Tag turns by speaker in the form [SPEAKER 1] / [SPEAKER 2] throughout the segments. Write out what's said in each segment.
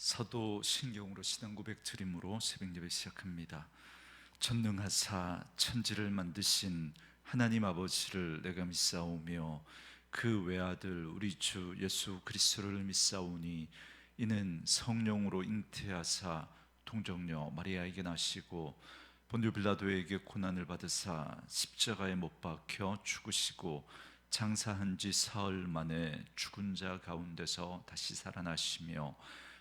[SPEAKER 1] 사도신경으로 신앙 고백 드림으로 새벽 예배 시작합니다. 전능하사 천지를 만드신 하나님 아버지를 내가 믿사오며 그 외아들 우리 주 예수 그리스도를 믿사오니 이는 성령으로 잉태하사 동정녀 마리아에게 나시고 본디오 빌라도에게 고난을 받으사 십자가에 못 박혀 죽으시고 장사한 지 사흘 만에 죽은 자 가운데서 다시 살아나시며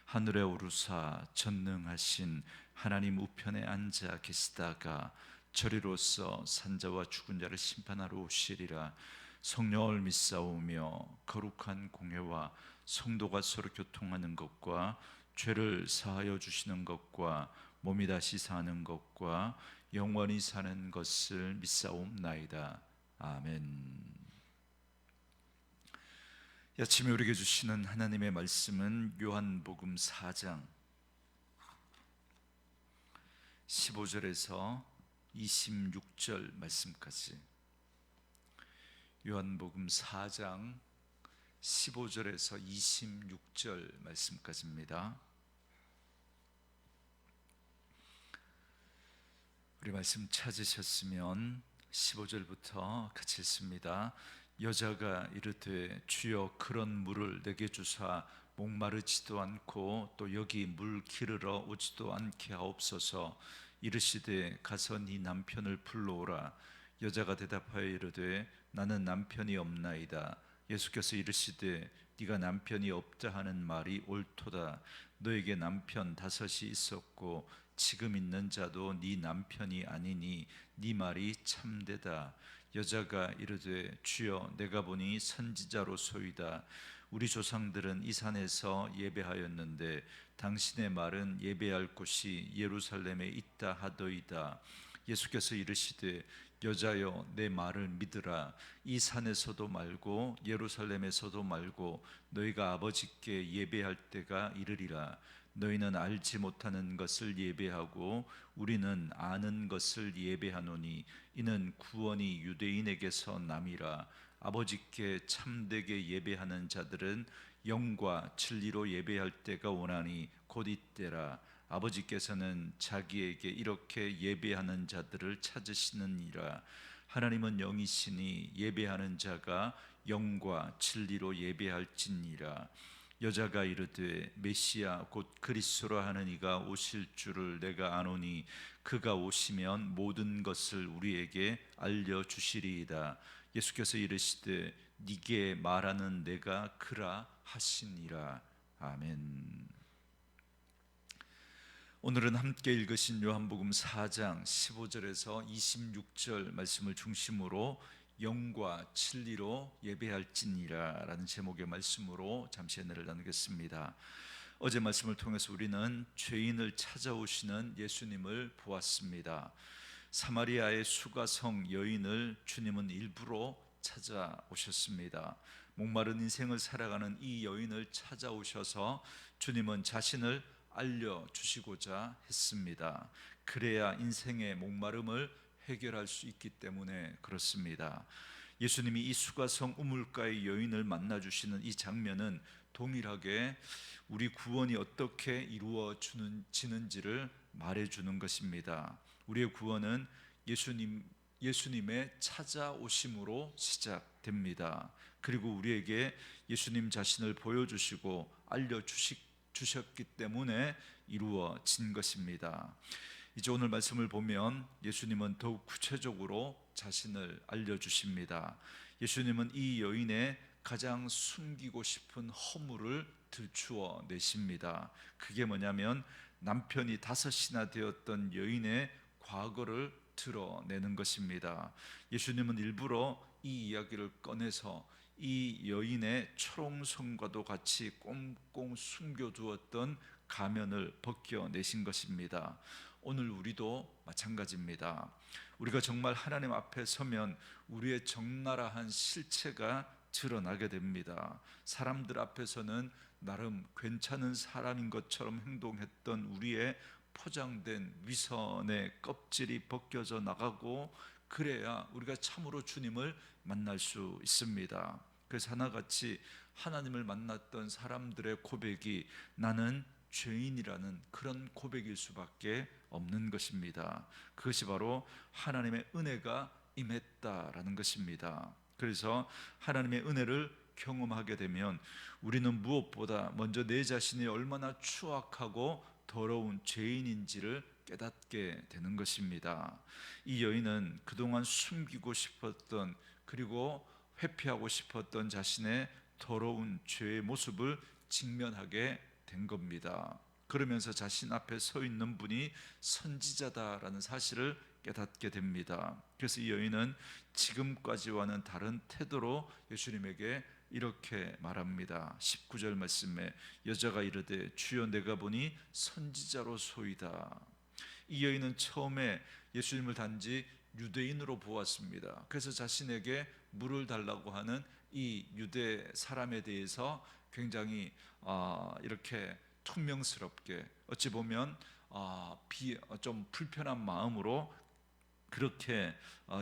[SPEAKER 1] 하늘에 오르사 전능하신 하나님 우편에 앉아 계시다가 저리로서 산자와 죽은 자를 심판하러 오시리라. 성령을 믿사오며 거룩한 공회와 성도가 서로 교통하는 것과 죄를 사하여 주시는 것과 몸이 다시 사는 것과 영원히 사는 것을 믿사옵나이다. 아멘. 이 아침에 우리에게 주시는 하나님의 말씀은 요한복음 4장 15절에서 26절 말씀까지, 요한복음 4장 15절에서 26절 말씀까지입니다. 우리 말씀 찾으셨으면 15절부터 같이 읽습니다. 여자가 이르되 주여 그런 물을 내게 주사 목마르지도 않고 또 여기 물 기르러 오지도 않게 하옵소서. 이르시되 가서 네 남편을 불러오라. 여자가 대답하여 이르되 나는 남편이 없나이다. 예수께서 이르시되 네가 남편이 없다 하는 말이 옳도다. 너에게 남편 5이 있었고 지금 있는 자도 네 남편이 아니니 네 말이 참되다. 여자가 이르되 주여 내가 보니 선지자로소이다. 우리 조상들은 이 산에서 예배하였는데 당신의 말은 예배할 곳이 예루살렘에 있다 하더이다. 예수께서 이르시되 여자여 내 말을 믿으라. 이 산에서도 말고 예루살렘에서도 말고 너희가 아버지께 예배할 때가 이르리라. 너희는 알지 못하는 것을 예배하고 우리는 아는 것을 예배하노니 이는 구원이 유대인에게서 남이라. 아버지께 참되게 예배하는 자들은 영과 진리로 예배할 때가 오나니 곧 이때라. 아버지께서는 자기에게 이렇게 예배하는 자들을 찾으시느니라. 하나님은 영이시니 예배하는 자가 영과 진리로 예배할지니라. 여자가 이르되 메시아 곧 그리스도라 하는 이가 오실 줄을 내가 아노니 그가 오시면 모든 것을 우리에게 알려주시리이다. 예수께서 이르시되 네게 말하는 내가 그라 하시니라. 아멘. 오늘은 함께 읽으신 요한복음 4장 15절에서 26절 말씀을 중심으로 영과 진리로 예배할지니라 라는 제목의 말씀으로 잠시 은혜를 나누겠습니다. 어제 말씀을 통해서 우리는 죄인을 찾아오시는 예수님을 보았습니다. 사마리아의 수가성 여인을 주님은 일부러 찾아오셨습니다. 목마른 인생을 살아가는 이 여인을 찾아오셔서 주님은 자신을 알려주시고자 했습니다. 그래야 인생의 목마름을 해결할 수 있기 때문에 그렇습니다. 예수님이 이 수가성 우물가의 여인을 만나주시는 이 장면은 동일하게 우리 구원이 어떻게 이루어지는지를 말해주는 것입니다. 우리의 구원은 예수님의 찾아오심으로 시작됩니다. 그리고 우리에게 예수님 자신을 보여주시고 알려주셨기 때문에 이루어진 것입니다. 이제 오늘 말씀을 보면 예수님은 더욱 구체적으로 자신을 알려주십니다. 예수님은 이 여인의 가장 숨기고 싶은 허물을 들추어 내십니다. 그게 뭐냐면 남편이 5이나 되었던 여인의 과거를 드러내는 것입니다. 예수님은 일부러 이 이야기를 꺼내서 이 여인의 초롱성과도 같이 꽁꽁 숨겨두었던 가면을 벗겨내신 것입니다. 오늘 우리도 마찬가지입니다. 우리가 정말 하나님 앞에 서면 우리의 적나라한 실체가 드러나게 됩니다. 사람들 앞에서는 나름 괜찮은 사람인 것처럼 행동했던 우리의 포장된 위선의 껍질이 벗겨져 나가고, 그래야 우리가 참으로 주님을 만날 수 있습니다. 그래서 하나같이 하나님을 만났던 사람들의 고백이 나는 죄인이라는 그런 고백일 수밖에 없는 것입니다. 그것이 바로 하나님의 은혜가 임했다라는 것입니다. 그래서 하나님의 은혜를 경험하게 되면 우리는 무엇보다 먼저 내 자신이 얼마나 추악하고 더러운 죄인인지를 깨닫게 되는 것입니다. 이 여인은 그동안 숨기고 싶었던, 그리고 회피하고 싶었던 자신의 더러운 죄의 모습을 직면하게 된 겁니다. 그러면서 자신 앞에 서 있는 분이 선지자다라는 사실을 깨닫게 됩니다. 그래서 이 여인은 지금까지와는 다른 태도로 예수님에게 이렇게 말합니다. 19절 말씀에 여자가 이르되 주여 내가 보니 선지자로소이다. 이 여인은 처음에 예수님을 단지 유대인으로 보았습니다. 그래서 자신에게 물을 달라고 하는 이 유대 사람에 대해서 굉장히 이렇게 퉁명스럽게, 어찌 보면 좀 불편한 마음으로 그렇게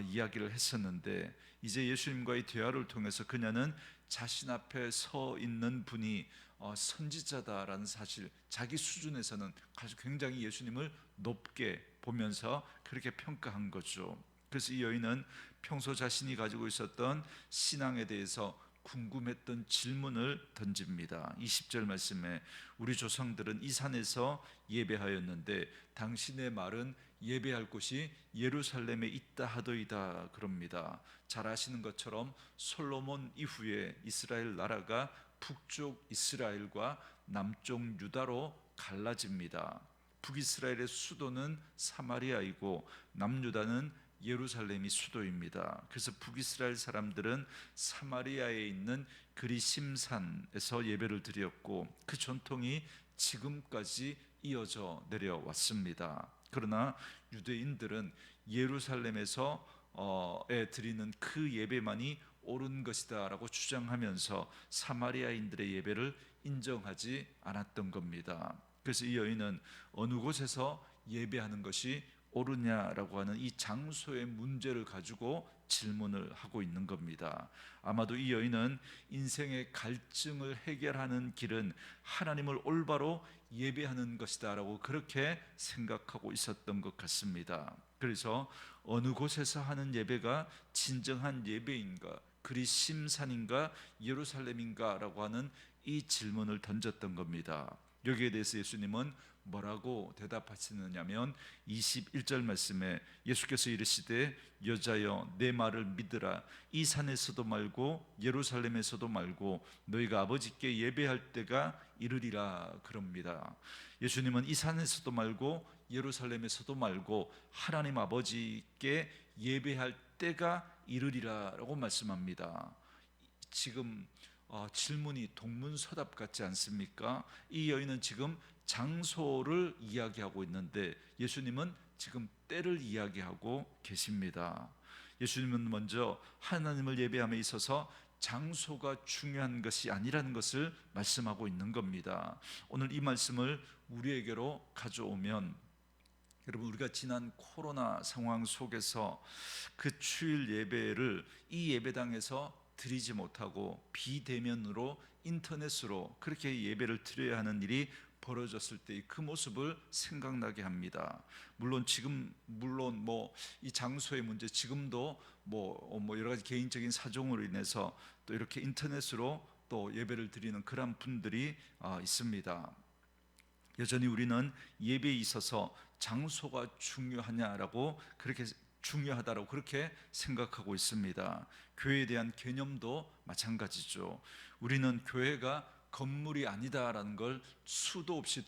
[SPEAKER 1] 이야기를 했었는데, 이제 예수님과의 대화를 통해서 그녀는 자신 앞에 서 있는 분이 선지자다라는 사실, 자기 수준에서는 아주 굉장히 예수님을 높게 보면서 그렇게 평가한 거죠. 그래서 이 여인은 평소 자신이 가지고 있었던 신앙에 대해서 궁금했던 질문을 던집니다. 20절 말씀에 우리 조상들은 이 산에서 예배하였는데 당신의 말은 예배할 곳이 예루살렘에 있다 하더이다 그럽니다. 잘 아시는 것처럼 솔로몬 이후에 이스라엘 나라가 북쪽 이스라엘과 남쪽 유다로 갈라집니다. 북이스라엘의 수도는 사마리아이고 남유다는 예루살렘이 수도입니다. 그래서 북이스라엘 사람들은 사마리아에 있는 그리심산에서 예배를 드렸고 그 전통이 지금까지 이어져 내려왔습니다. 그러나 유대인들은 예루살렘에서 드리는 그 예배만이 옳은 것이다 라고 주장하면서 사마리아인들의 예배를 인정하지 않았던 겁니다. 그래서 이 여인은 어느 곳에서 예배하는 것이 옳으냐라고 하는 이 장소의 문제를 가지고 질문을 하고 있는 겁니다. 아마도 이 여인은 인생의 갈증을 해결하는 길은 하나님을 올바로 예배하는 것이다 라고 그렇게 생각하고 있었던 것 같습니다. 그래서 어느 곳에서 하는 예배가 진정한 예배인가, 그리심산인가 예루살렘인가 라고 하는 이 질문을 던졌던 겁니다. 여기에 대해서 예수님은 뭐라고 대답하시느냐면 21절 말씀에 예수께서 이르시되 여자여 내 말을 믿으라. 이 산에서도 말고 예루살렘에서도 말고 너희가 아버지께 예배할 때가 이르리라 그럽니다. 예수님은 이 산에서도 말고 예루살렘에서도 말고 하나님 아버지께 예배할 때가 이르리라 라고 말씀합니다. 지금 질문이 동문서답 같지 않습니까? 이 여인은 지금 장소를 이야기하고 있는데 예수님은 지금 때를 이야기하고 계십니다. 예수님은 먼저 하나님을 예배함에 있어서 장소가 중요한 것이 아니라는 것을 말씀하고 있는 겁니다. 오늘 이 말씀을 우리에게로 가져오면, 여러분 우리가 지난 코로나 상황 속에서 그 주일 예배를 이 예배당에서 드리지 못하고 비대면으로 인터넷으로 그렇게 예배를 드려야 하는 일이 벌어졌을 때 그 모습을 생각나게 합니다. 물론 이 장소의 문제, 지금도 여러 가지 개인적인 사정으로 인해서 또 이렇게 인터넷으로 또 예배를 드리는 그런 분들이 있습니다. 여전히 우리는 예배에 있어서 장소가 중요하냐라고 그렇게 중요하다고 그렇게 생각하고 있습니다. 교회에 대한 개념도 마찬가지죠. 우리는 교회가 건물이 아니다라는 걸 수도 없이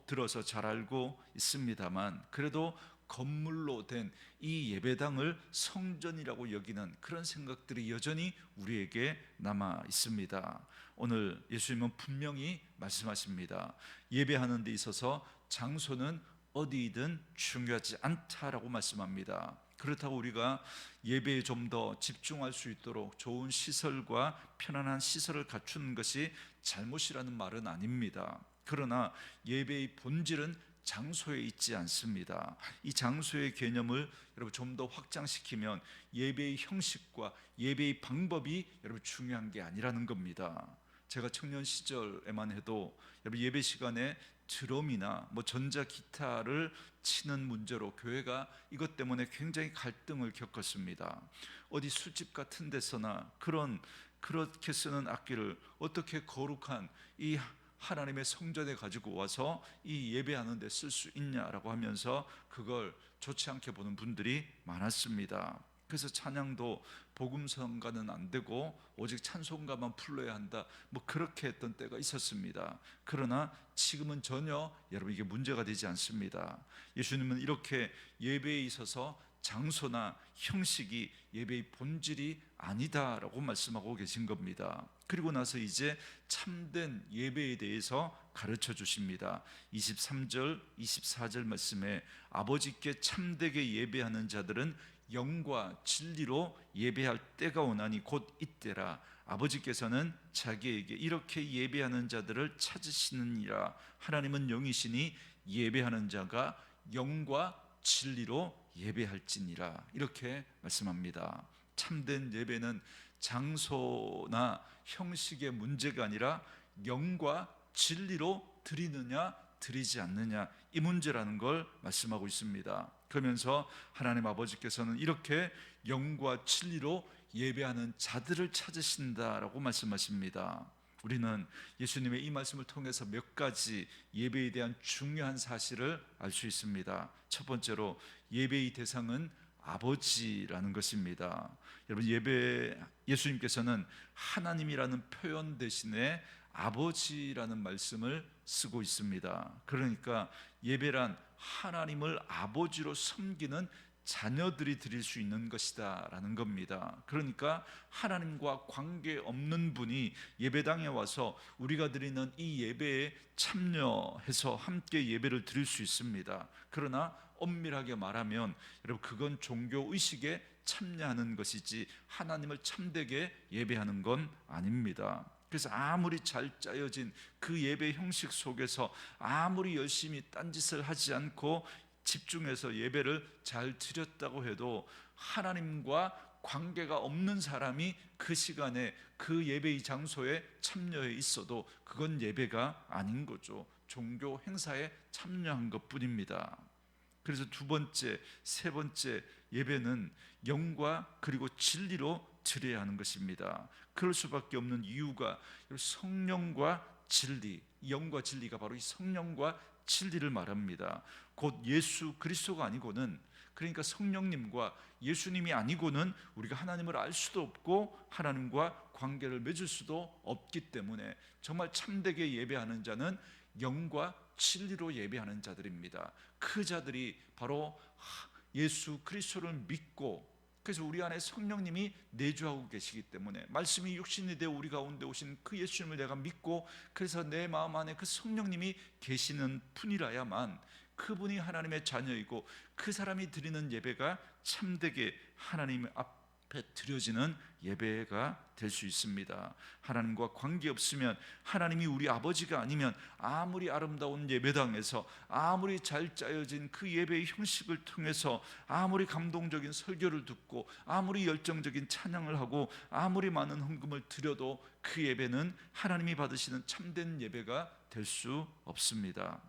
[SPEAKER 1] 들어서 잘 알고 있습니다만, 그래도 건물로 된 이 예배당을 성전이라고 여기는 그런 생각들이 여전히 우리에게 남아 있습니다. 오늘 예수님은 분명히 말씀하십니다. 예배하는 데 있어서 장소는 어디이든 중요하지 않다라고 말씀합니다. 그렇다고 우리가 예배에 좀 더 집중할 수 있도록 좋은 시설과 편안한 시설을 갖추는 것이 잘못이라는 말은 아닙니다. 그러나 예배의 본질은 장소에 있지 않습니다. 이 장소의 개념을 여러분 좀 더 확장시키면 예배의 형식과 예배의 방법이 여러분 중요한 게 아니라는 겁니다. 제가 청년 시절에만 해도 여러분 예배 시간에 드럼이나 뭐 전자 기타를 치는 문제로 교회가 이것 때문에 굉장히 갈등을 겪었습니다. 어디 술집 같은 데서나 그렇게 쓰는 악기를 어떻게 거룩한 이 하나님의 성전에 가지고 와서 이 예배하는 데 쓸 수 있냐라고 하면서 그걸 좋지 않게 보는 분들이 많았습니다. 그래서 찬양도 복음성가는 안 되고 오직 찬송가만 불러야 한다, 뭐 그렇게 했던 때가 있었습니다. 그러나 지금은 전혀 여러분 이게 문제가 되지 않습니다. 예수님은 이렇게 예배에 있어서 장소나 형식이 예배의 본질이 아니다라고 말씀하고 계신 겁니다. 그리고 나서 이제 참된 예배에 대해서 가르쳐 주십니다. 23절 24절 말씀에 아버지께 참되게 예배하는 자들은 영과 진리로 예배할 때가 오나니 곧 이때라. 아버지께서는 자기에게 이렇게 예배하는 자들을 찾으시느니라. 하나님은 영이시니 예배하는 자가 영과 진리로 예배할지니라. 이렇게 말씀합니다. 참된 예배는 장소나 형식의 문제가 아니라 영과 진리로 드리느냐 드리지 않느냐, 이 문제라는 걸 말씀하고 있습니다. 그러면서 하나님 아버지께서는 이렇게 영과 진리로 예배하는 자들을 찾으신다라고 말씀하십니다. 우리는 예수님의 이 말씀을 통해서 몇 가지 예배에 대한 중요한 사실을 알 수 있습니다. 첫 번째로 예배의 대상은 아버지라는 것입니다. 여러분, 예수님께서는 하나님이라는 표현 대신에 아버지라는 말씀을 쓰고 있습니다. 그러니까 예배란 하나님을 아버지로 섬기는 자녀들이 드릴 수 있는 것이다 라는 겁니다. 그러니까 하나님과 관계없는 분이 예배당에 와서 우리가 드리는 이 예배에 참여해서 함께 예배를 드릴 수 있습니다. 그러나 엄밀하게 말하면 여러분, 그건 종교의식에 참여하는 것이지 하나님을 참되게 예배하는 건 아닙니다. 그래서 아무리 잘 짜여진 그 예배 형식 속에서 아무리 열심히 딴짓을 하지 않고 집중해서 예배를 잘 드렸다고 해도 하나님과 관계가 없는 사람이 그 시간에 그 예배의 장소에 참여해 있어도 그건 예배가 아닌 거죠. 종교 행사에 참여한 것뿐입니다. 그래서 두 번째, 세 번째, 예배는 영과 그리고 진리로 드려야 하는 것입니다. 그럴 수밖에 없는 이유가 성령과 진리, 영과 진리가 바로 이 성령과 진리를 말합니다. 곧 예수 그리스도가 아니고는, 그러니까 성령님과 예수님이 아니고는 우리가 하나님을 알 수도 없고 하나님과 관계를 맺을 수도 없기 때문에 정말 참되게 예배하는 자는 영과 진리로 예배하는 자들입니다. 그 자들이 바로 예수 그리스도를 믿고, 그래서 우리 안에 성령님이 내주하고 계시기 때문에 말씀이 육신이 되어 우리 가운데 오신 그 예수님을 내가 믿고, 그래서 내 마음 안에 그 성령님이 계시는 분이라야만 그분이 하나님의 자녀이고 그 사람이 드리는 예배가 참되게 하나님 앞에 드려지는 예배가 될 수 있습니다. 하나님과 관계없으면, 하나님이 우리 아버지가 아니면 아무리 아름다운 예배당에서 아무리 잘 짜여진 그 예배의 형식을 통해서 아무리 감동적인 설교를 듣고 아무리 열정적인 찬양을 하고 아무리 많은 헌금을 드려도 그 예배는 하나님이 받으시는 참된 예배가 될 수 없습니다.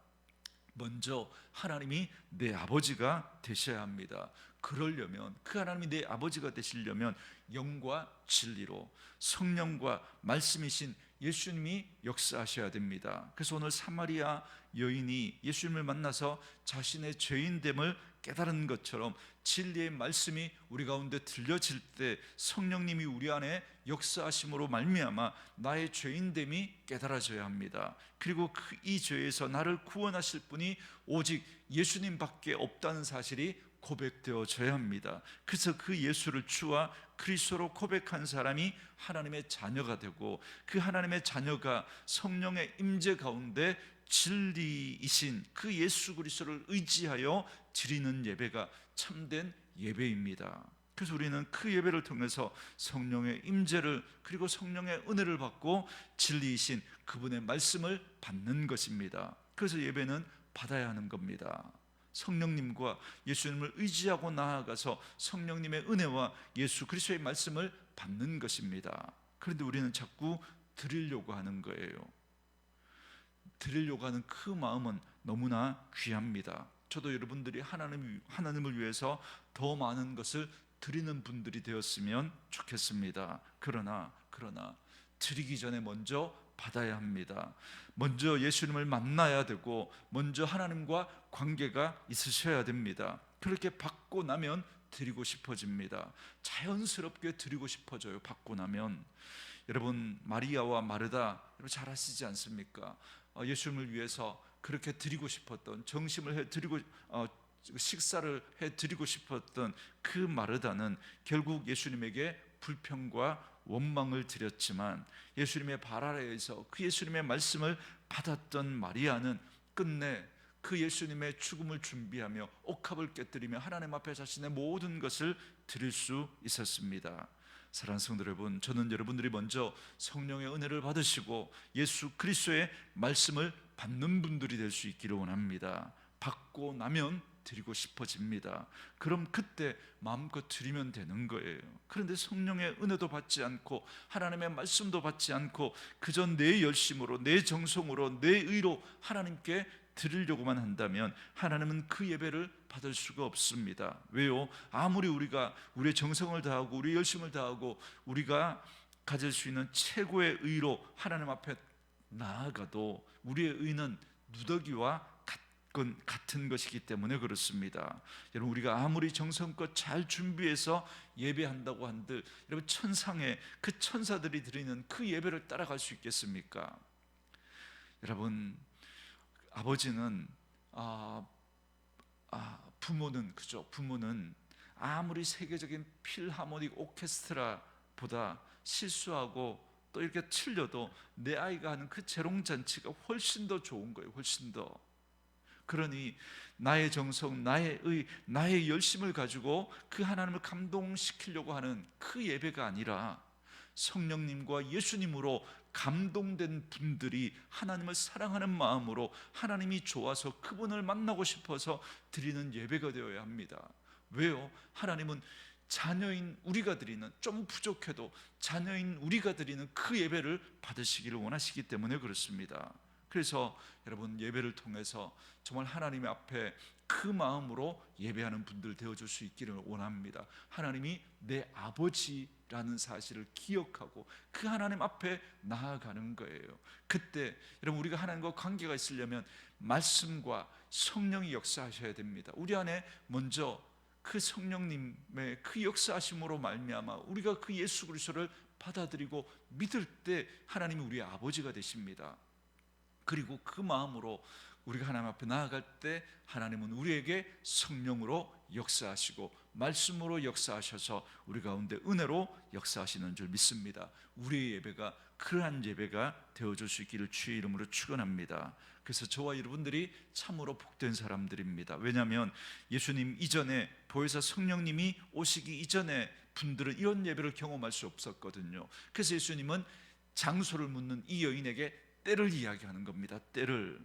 [SPEAKER 1] 먼저 하나님이 내 아버지가 되셔야 합니다. 그러려면, 그 하나님이 내 아버지가 되시려면 영과 진리로 성령과 말씀이신 예수님이 역사하셔야 됩니다. 그래서 오늘 사마리아 여인이 예수님을 만나서 자신의 죄인됨을 깨달은 것처럼 진리의 말씀이 우리 가운데 들려질 때 성령님이 우리 안에 역사하심으로 말미암아 나의 죄인됨이 깨달아져야 합니다. 그리고 이 죄에서 나를 구원하실 분이 오직 예수님밖에 없다는 사실이 고백되어져야 합니다. 그래서 그 예수를 주와 그리스도로 고백한 사람이 하나님의 자녀가 되고, 그 하나님의 자녀가 성령의 임재 가운데 진리이신 그 예수 그리스도를 의지하여 드리는 예배가 참된 예배입니다. 그래서 우리는 그 예배를 통해서 성령의 임재를, 그리고 성령의 은혜를 받고 진리이신 그분의 말씀을 받는 것입니다. 그래서 예배는 받아야 하는 겁니다. 성령님과 예수님을 의지하고 나아가서 성령님의 은혜와 예수 그리스도의 말씀을 받는 것입니다. 그런데 우리는 자꾸 드리려고 하는 거예요. 드리려고 하는 그 마음은 너무나 귀합니다. 저도 여러분들이 하나님을 위해서 더 많은 것을 드리는 분들이 되었으면 좋겠습니다. 그러나 드리기 전에 먼저 받아야 합니다. 먼저 예수님을 만나야 되고 먼저 하나님과 관계가 있으셔야 됩니다. 그렇게 받고 나면 드리고 싶어집니다. 자연스럽게 드리고 싶어져요. 받고 나면. 여러분, 마리아와 마르다 여러분 잘 아시지 않습니까? 예수님을 위해서 그렇게 드리고 싶었던, 정심을 해드리고 식사를 해드리고 싶었던 그 마르다는 결국 예수님에게 불평과 원망을 드렸지만, 예수님의 발 아래에서 그 예수님의 말씀을 받았던 마리아는 끝내 그 예수님의 죽음을 준비하며 옥합을 깨뜨리며 하나님 앞에 자신의 모든 것을 드릴 수 있었습니다. 사랑하는 성도 여러분, 저는 여러분들이 먼저 성령의 은혜를 받으시고 예수 그리스도의 말씀을 받는 분들이 될 수 있기를 원합니다. 받고 나면 드리고 싶어집니다. 그럼 그때 마음껏 드리면 되는 거예요. 그런데 성령의 은혜도 받지 않고 하나님의 말씀도 받지 않고 그저 내 열심으로, 내 정성으로, 내 의로 하나님께 드리려고만 한다면 하나님은 그 예배를 받을 수가 없습니다. 왜요? 아무리 우리가 우리의 정성을 다하고 우리의 열심을 다하고 우리가 가질 수 있는 최고의 의로 하나님 앞에 나아가도 우리의 의는 누더기와 같은 것이기 때문에 그렇습니다. 여러분, 우리가 아무리 정성껏 잘 준비해서 예배한다고 한들 여러분, 천상에 그 천사들이 드리는 그 예배를 따라갈 수 있겠습니까? 여러분, 아버지는 부모는 아무리 세계적인 필하모닉 오케스트라보다 실수하고 또 이렇게 틀려도 내 아이가 하는 그 재롱잔치가 훨씬 더 좋은 거예요. 훨씬 더. 그러니 나의 정성, 나의 열심을 가지고 그 하나님을 감동시키려고 하는 그 예배가 아니라 성령님과 예수님으로 감동된 분들이 하나님을 사랑하는 마음으로 하나님이 좋아서 그분을 만나고 싶어서 드리는 예배가 되어야 합니다. 왜요? 하나님은 자녀인 우리가 드리는, 좀 부족해도 자녀인 우리가 드리는 그 예배를 받으시기를 원하시기 때문에 그렇습니다. 그래서 여러분, 예배를 통해서 정말 하나님 앞에 그 마음으로 예배하는 분들 되어줄 수 있기를 원합니다. 하나님이 내 아버지라는 사실을 기억하고 그 하나님 앞에 나아가는 거예요. 그때 여러분, 우리가 하나님과 관계가 있으려면 말씀과 성령이 역사하셔야 됩니다. 우리 안에 먼저 그 성령님의 그 역사하심으로 말미암아 우리가 그 예수 그리스도를 받아들이고 믿을 때 하나님이 우리의 아버지가 되십니다. 그리고 그 마음으로 우리가 하나님 앞에 나아갈 때 하나님은 우리에게 성령으로 역사하시고 말씀으로 역사하셔서 우리 가운데 은혜로 역사하시는 줄 믿습니다. 우리의 예배가 그러한 예배가 되어줄 수 있기를 주의 이름으로 축원합니다. 그래서 저와 여러분들이 참으로 복된 사람들입니다. 왜냐하면 예수님 이전에, 보혜사 성령님이 오시기 이전에 분들은 이런 예배를 경험할 수 없었거든요. 그래서 예수님은 장소를 묻는 이 여인에게 때를 이야기하는 겁니다. 때를.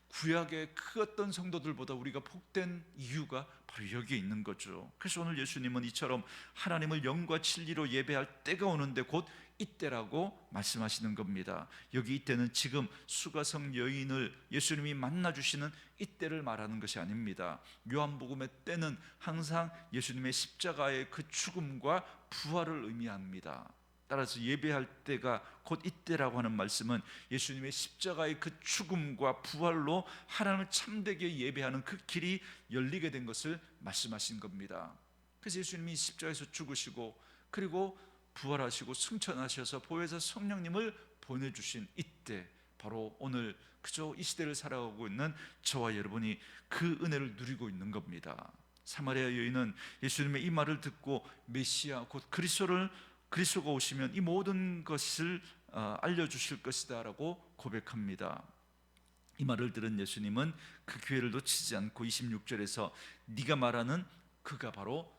[SPEAKER 1] 구약의 그 어떤 성도들보다 우리가 복된 이유가 바로 여기에 있는 거죠. 그래서 오늘 예수님은 이처럼 하나님을 영과 진리로 예배할 때가 오는데 곧 이때라고 말씀하시는 겁니다. 여기 이때는 지금 수가성 여인을 예수님이 만나주시는 이때를 말하는 것이 아닙니다. 요한복음의 때는 항상 예수님의 십자가의 그 죽음과 부활을 의미합니다. 따라서 예배할 때가 곧 이때라고 하는 말씀은 예수님의 십자가의 그 죽음과 부활로 하나님을 참되게 예배하는 그 길이 열리게 된 것을 말씀하신 겁니다. 그래서 예수님이 십자가에서 죽으시고 그리고 부활하시고 승천하셔서 보혜사 성령님을 보내주신 이때, 바로 오늘 그저 이 시대를 살아가고 있는 저와 여러분이 그 은혜를 누리고 있는 겁니다. 사마리아 여인은 예수님의 이 말을 듣고 메시아 곧 그리스도가 오시면 이 모든 것을 알려주실 것이다 라고 고백합니다. 이 말을 들은 예수님은 그 기회를 놓치지 않고 26절에서 네가 말하는 그가 바로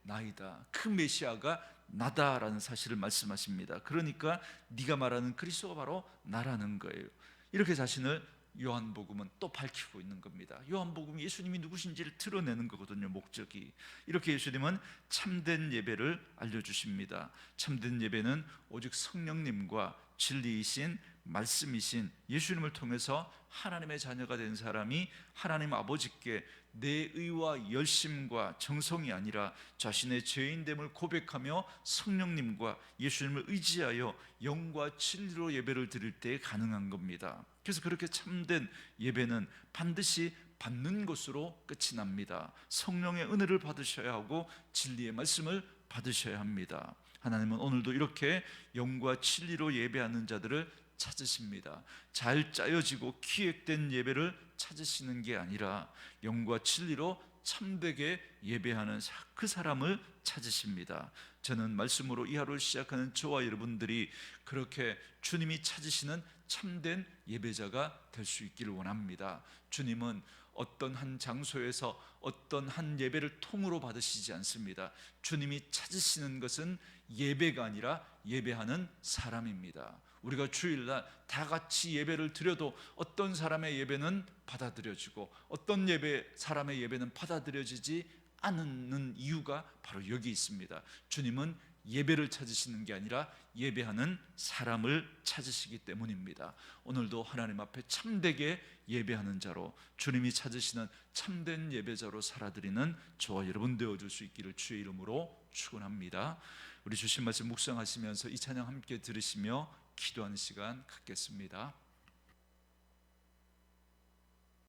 [SPEAKER 1] 나이다, 그 메시아가 나다라는 사실을 말씀하십니다. 그러니까 네가 말하는 그리스도가 바로 나라는 거예요. 이렇게 자신을 요한복음은 또 밝히고 있는 겁니다. 요한복음이 예수님이 누구신지를 드러내는 거거든요. 목적이. 이렇게 예수님은 참된 예배를 알려주십니다. 참된 예배는 오직 성령님과 진리이신 말씀이신 예수님을 통해서 하나님의 자녀가 된 사람이 하나님 아버지께 내 의와 열심과 정성이 아니라 자신의 죄인됨을 고백하며 성령님과 예수님을 의지하여 영과 진리로 예배를 드릴 때 가능한 겁니다. 그래서 그렇게 참된 예배는 반드시 받는 것으로 끝이 납니다. 성령의 은혜를 받으셔야 하고 진리의 말씀을 받으셔야 합니다. 하나님은 오늘도 이렇게 영과 진리로 예배하는 자들을 찾으십니다. 잘 짜여지고 기획된 예배를 찾으시는 게 아니라 영과 진리로 참되게 예배하는 그 사람을 찾으십니다. 저는 말씀으로 이 하루를 시작하는 저와 여러분들이 그렇게 주님이 찾으시는 참된 예배자가 될 수 있기를 원합니다. 주님은 어떤 한 장소에서 어떤 한 예배를 통으로 받으시지 않습니다. 주님이 찾으시는 것은 예배가 아니라 예배하는 사람입니다. 우리가 주일날 다 같이 예배를 드려도 어떤 사람의 예배는 받아들여지고 어떤 사람의 예배는 받아들여지지 않는 이유가 바로 여기 있습니다. 주님은 예배를 찾으시는 게 아니라 예배하는 사람을 찾으시기 때문입니다. 오늘도 하나님 앞에 참되게 예배하는 자로, 주님이 찾으시는 참된 예배자로 살아드리는 저와 여러분 되어줄 수 있기를 주의 이름으로 축원합니다. 우리 주신 말씀 묵상하시면서 이 찬양 함께 들으시며 기도하는 시간 갖겠습니다.